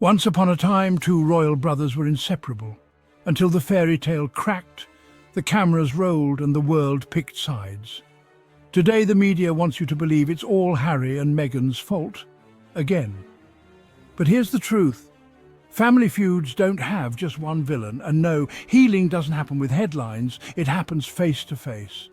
Once upon a time, two royal brothers were inseparable, until the fairy tale cracked, the cameras rolled and the world picked sides. Today the media wants you to believe it's all Harry and Meghan's fault, again. But here's the truth. Family feuds don't have just one villain, and no, healing doesn't happen with headlines, it happens face to face.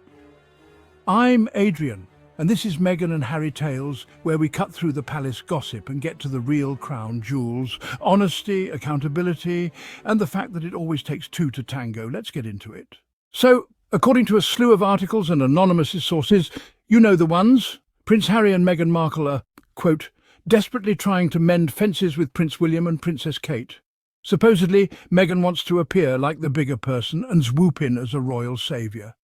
I'm Adrian, and this is Meghan and Harry Tales, where we cut through the palace gossip and get to the real crown jewels, honesty, accountability, and the fact that it always takes two to tango. Let's get into it. So, according to a slew of articles and anonymous sources, you know the ones, Prince Harry and Meghan Markle are, quote, desperately trying to mend fences with Prince William and Princess Kate. Supposedly, Meghan wants to appear like the bigger person and swoop in as a royal saviour.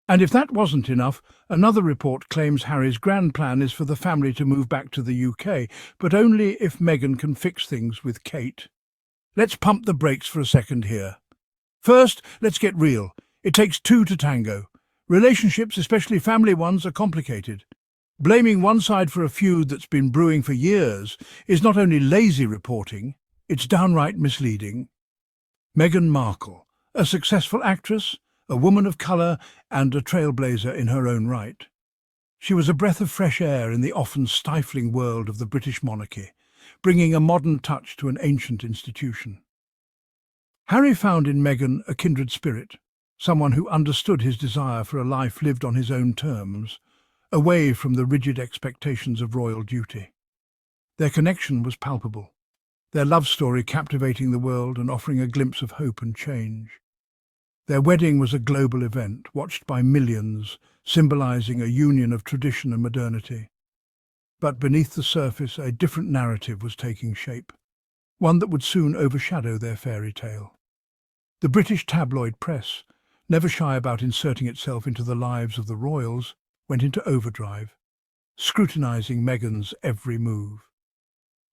And if that wasn't enough, another report claims Harry's grand plan is for the family to move back to the UK, but only if Meghan can fix things with Kate. Let's pump the brakes for a second here. First, let's get real. It takes two to tango. Relationships, especially family ones, are complicated. Blaming one side for a feud that's been brewing for years is not only lazy reporting, it's downright misleading. Meghan Markle, a successful actress, a woman of colour and a trailblazer in her own right. She was a breath of fresh air in the often stifling world of the British monarchy, bringing a modern touch to an ancient institution. Harry found in Meghan a kindred spirit, someone who understood his desire for a life lived on his own terms, away from the rigid expectations of royal duty. Their connection was palpable, their love story captivating the world and offering a glimpse of hope and change. Their wedding was a global event, watched by millions, symbolising a union of tradition and modernity. But beneath the surface, a different narrative was taking shape, one that would soon overshadow their fairy tale. The British tabloid press, never shy about inserting itself into the lives of the royals, went into overdrive, scrutinising Meghan's every move.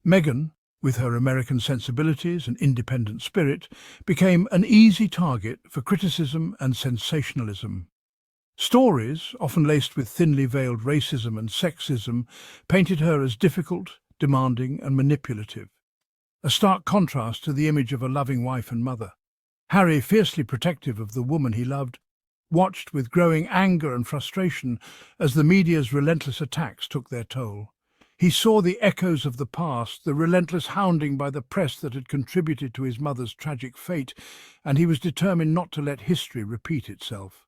Meghan, with her American sensibilities and independent spirit, became an easy target for criticism and sensationalism. Stories, often laced with thinly veiled racism and sexism, painted her as difficult, demanding and manipulative, a stark contrast to the image of a loving wife and mother. Harry, fiercely protective of the woman he loved, watched with growing anger and frustration as the media's relentless attacks took their toll. He saw the echoes of the past, the relentless hounding by the press that had contributed to his mother's tragic fate, and he was determined not to let history repeat itself.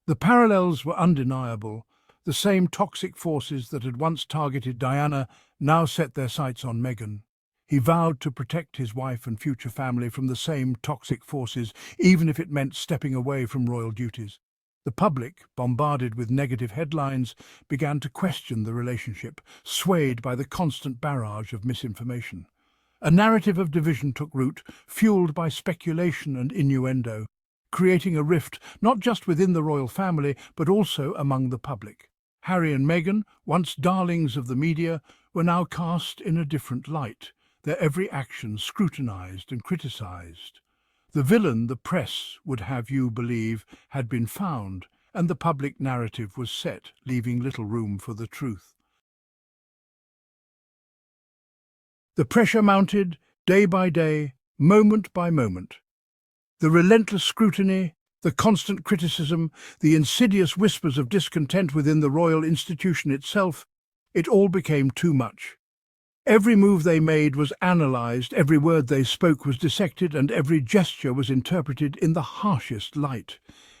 The parallels were undeniable. The same toxic forces that had once targeted Diana now set their sights on Meghan. He vowed to protect his wife and future family from the same toxic forces, even if it meant stepping away from royal duties. The public, bombarded with negative headlines, began to question the relationship, swayed by the constant barrage of misinformation. A narrative of division took root, fueled by speculation and innuendo, creating a rift not just within the royal family, but also among the public. Harry and Meghan, once darlings of the media, were now cast in a different light, their every action scrutinised and criticised. The villain the press would have you believe had been found, and the public narrative was set, leaving little room for the truth. The pressure mounted, day by day, moment by moment. The relentless scrutiny, the constant criticism, the insidious whispers of discontent within the royal institution itself, it all became too much. Every move they made was analysed, every word they spoke was dissected, and every gesture was interpreted in the harshest light.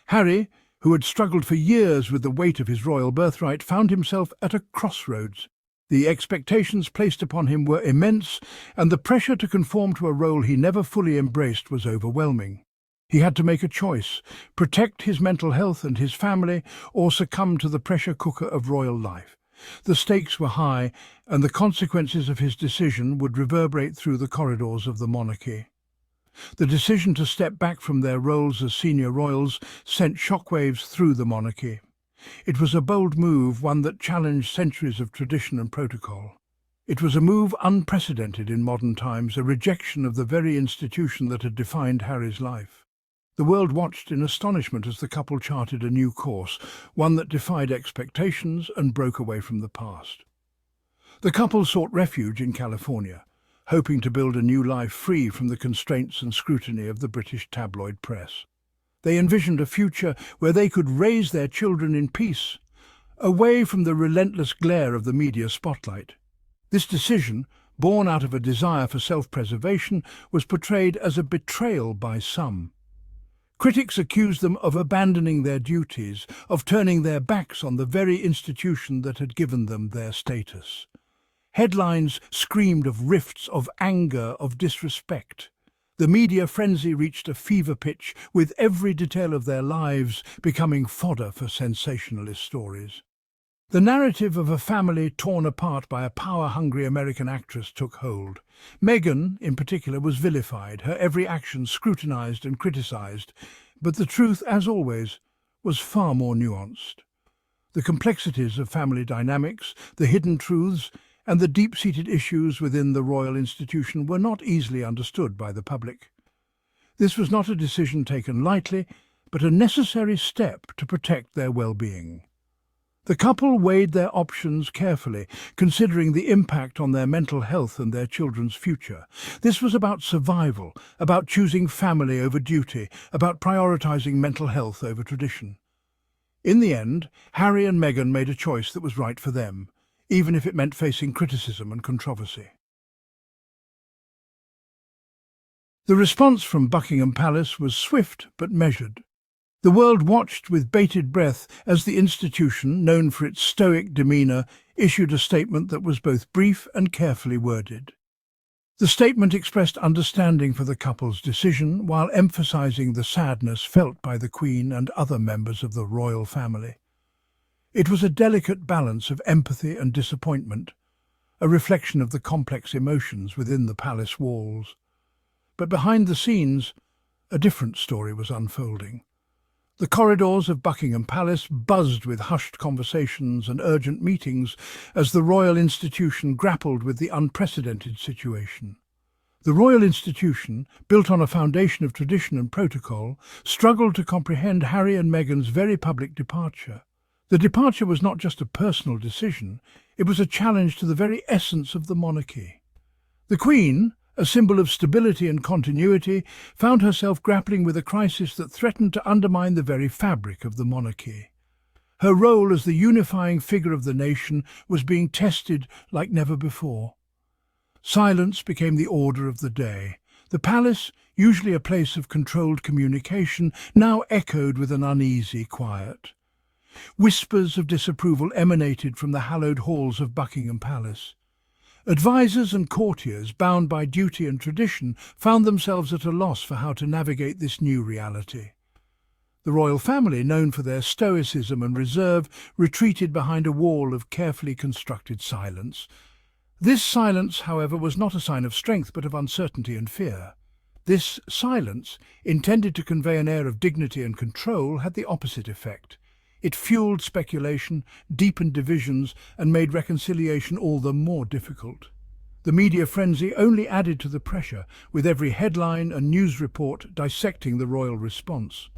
Harry, who had struggled for years with the weight of his royal birthright, found himself at a crossroads. The expectations placed upon him were immense, and the pressure to conform to a role he never fully embraced was overwhelming. He had to make a choice: protect his mental health and his family, or succumb to the pressure cooker of royal life. The stakes were high, and the consequences of his decision would reverberate through the corridors of the monarchy. The decision to step back from their roles as senior royals sent shockwaves through the monarchy. It was a bold move, one that challenged centuries of tradition and protocol. It was a move unprecedented in modern times, a rejection of the very institution that had defined Harry's life. The world watched in astonishment as the couple charted a new course, one that defied expectations and broke away from the past. The couple sought refuge in California, hoping to build a new life free from the constraints and scrutiny of the British tabloid press. They envisioned a future where they could raise their children in peace, away from the relentless glare of the media spotlight. This decision, born out of a desire for self-preservation, was portrayed as a betrayal by some. Critics accused them of abandoning their duties, of turning their backs on the very institution that had given them their status. Headlines screamed of rifts, of anger, of disrespect. The media frenzy reached a fever pitch, with every detail of their lives becoming fodder for sensationalist stories. The narrative of a family torn apart by a power-hungry American actress took hold. Meghan, in particular, was vilified, her every action scrutinized and criticized, but the truth, as always, was far more nuanced. The complexities of family dynamics, the hidden truths, and the deep-seated issues within the royal institution were not easily understood by the public. This was not a decision taken lightly, but a necessary step to protect their well-being. The couple weighed their options carefully, considering the impact on their mental health and their children's future. This was about survival, about choosing family over duty, about prioritizing mental health over tradition. In the end, Harry and Meghan made a choice that was right for them, even if it meant facing criticism and controversy. The response from Buckingham Palace was swift but measured. The world watched with bated breath as the institution, known for its stoic demeanour, issued a statement that was both brief and carefully worded. The statement expressed understanding for the couple's decision, while emphasising the sadness felt by the Queen and other members of the royal family. It was a delicate balance of empathy and disappointment, a reflection of the complex emotions within the palace walls. But behind the scenes, a different story was unfolding. The corridors of Buckingham Palace buzzed with hushed conversations and urgent meetings as the royal institution grappled with the unprecedented situation. The royal institution, built on a foundation of tradition and protocol, struggled to comprehend Harry and Meghan's very public departure. The departure was not just a personal decision, it was a challenge to the very essence of the monarchy. The Queen, a symbol of stability and continuity, found herself grappling with a crisis that threatened to undermine the very fabric of the monarchy. Her role as the unifying figure of the nation was being tested like never before. Silence became the order of the day. The palace, usually a place of controlled communication, now echoed with an uneasy quiet. Whispers of disapproval emanated from the hallowed halls of Buckingham Palace. Advisors and courtiers, bound by duty and tradition, found themselves at a loss for how to navigate this new reality. The royal family, known for their stoicism and reserve, retreated behind a wall of carefully constructed silence. This silence, however, was not a sign of strength but of uncertainty and fear. This silence, intended to convey an air of dignity and control, had the opposite effect. It fueled speculation, deepened divisions, and made reconciliation all the more difficult. The media frenzy only added to the pressure, with every headline and news report dissecting the royal response.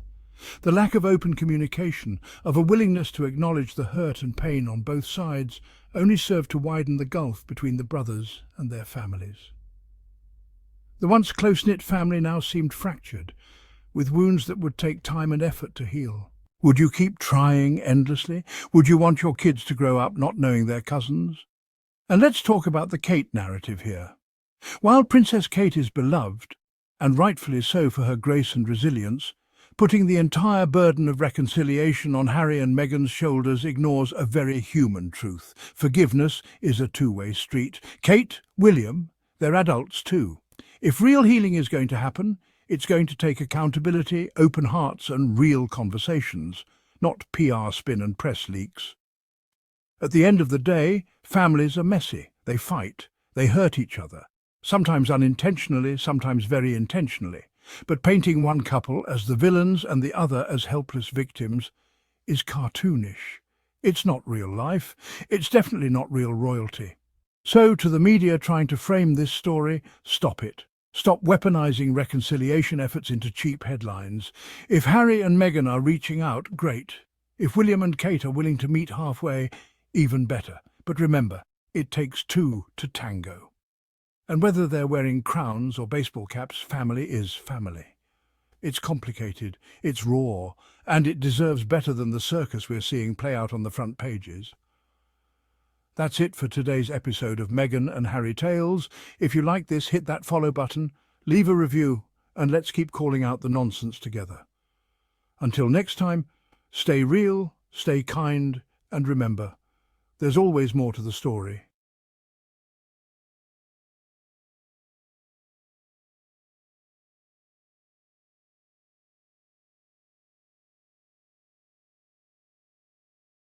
The lack of open communication, of a willingness to acknowledge the hurt and pain on both sides, only served to widen the gulf between the brothers and their families. The once close-knit family now seemed fractured, with wounds that would take time and effort to heal. Would you keep trying endlessly? Would you want your kids to grow up not knowing their cousins? And let's talk about the Kate narrative here. While Princess Kate is beloved, and rightfully so for her grace and resilience, putting the entire burden of reconciliation on Harry and Meghan's shoulders ignores a very human truth. Forgiveness is a two-way street. Kate, William, they're adults too. If real healing is going to happen, it's going to take accountability, open hearts and real conversations, not PR spin and press leaks. At the end of the day, families are messy. They fight. They hurt each other. Sometimes unintentionally, sometimes very intentionally. But painting one couple as the villains and the other as helpless victims is cartoonish. It's not real life. It's definitely not real royalty. So, to the media trying to frame this story, stop it. Stop weaponizing reconciliation efforts into cheap headlines. If Harry and Meghan are reaching out, great. If William and Kate are willing to meet halfway, even better. But remember, it takes two to tango. And whether they're wearing crowns or baseball caps, family is family. It's complicated, it's raw, and it deserves better than the circus we're seeing play out on the front pages. That's it for today's episode of Meghan and Harry Tales. If you like this, hit that follow button, leave a review, and let's keep calling out the nonsense together. Until next time, stay real, stay kind, and remember, there's always more to the story.